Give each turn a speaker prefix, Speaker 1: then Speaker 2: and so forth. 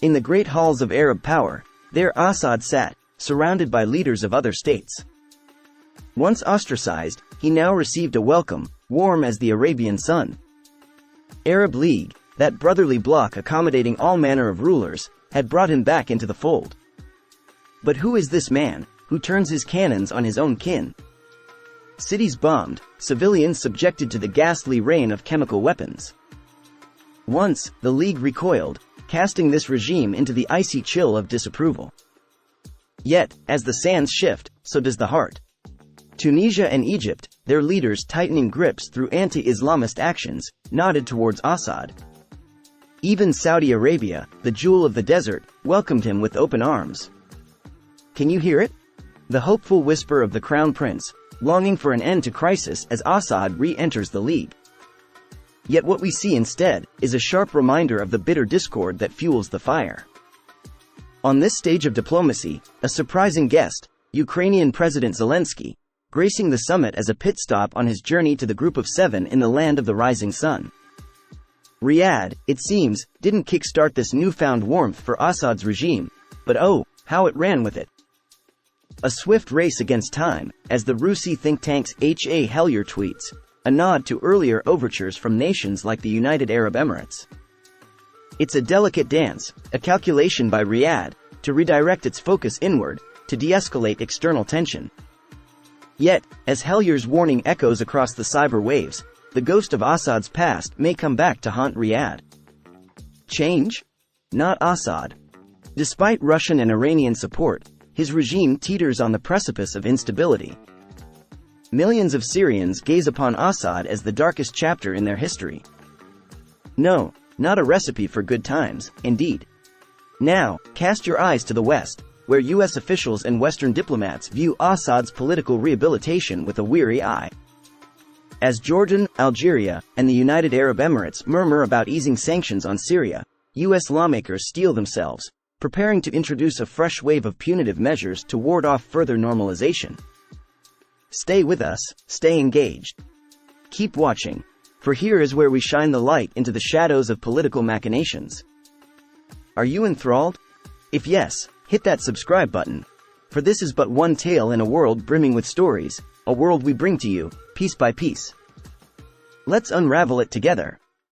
Speaker 1: In the great halls of Arab power, there Assad sat, surrounded by leaders of other states. Once ostracized, he now received a welcome, warm as the Arabian sun. Arab League, that brotherly bloc accommodating all manner of rulers, had brought him back into the fold. But who is this man, who turns his cannons on his own kin? Cities bombed, civilians subjected to the ghastly rain of chemical weapons. Once, the League recoiled, casting this regime into the icy chill of disapproval. Yet, as the sands shift, so does the heart. Tunisia and Egypt, their leaders tightening grips through anti-Islamist actions, nodded towards Assad. Even Saudi Arabia, the jewel of the desert, welcomed him with open arms. Can you hear it? The hopeful whisper of the Crown Prince, longing for an end to crisis as Assad re-enters the League. Yet what we see instead is a sharp reminder of the bitter discord that fuels the fire. On this stage of diplomacy, a surprising guest, Ukrainian President Zelensky, gracing the summit as a pit stop on his journey to the Group of Seven in the land of the rising sun. Riyadh, it seems, didn't kickstart this newfound warmth for Assad's regime, but oh, how it ran with it. A swift race against time, as the Rusi think tank's H.A. Hellier tweets, a nod to earlier overtures from nations like the United Arab Emirates. It's a delicate dance, a calculation by Riyadh, to redirect its focus inward, to de-escalate external tension. Yet, as Hellier's warning echoes across the cyber waves, the ghost of Assad's past may come back to haunt Riyadh. Change? Not Assad. Despite Russian and Iranian support, his regime teeters on the precipice of instability. Millions of Syrians gaze upon Assad as the darkest chapter in their history. No, not a recipe for good times, indeed. Now, cast your eyes to the West, where U.S. officials and Western diplomats view Assad's political rehabilitation with a weary eye. As Jordan, Algeria, and the United Arab Emirates murmur about easing sanctions on Syria, U.S. lawmakers steel themselves, preparing to introduce a fresh wave of punitive measures to ward off further normalization. Stay with us, stay engaged. Keep watching, for here is where we shine the light into the shadows of political machinations. Are you enthralled? If yes, hit that subscribe button. For this is but one tale in a world brimming with stories, a world we bring to you, piece by piece. Let's unravel it together.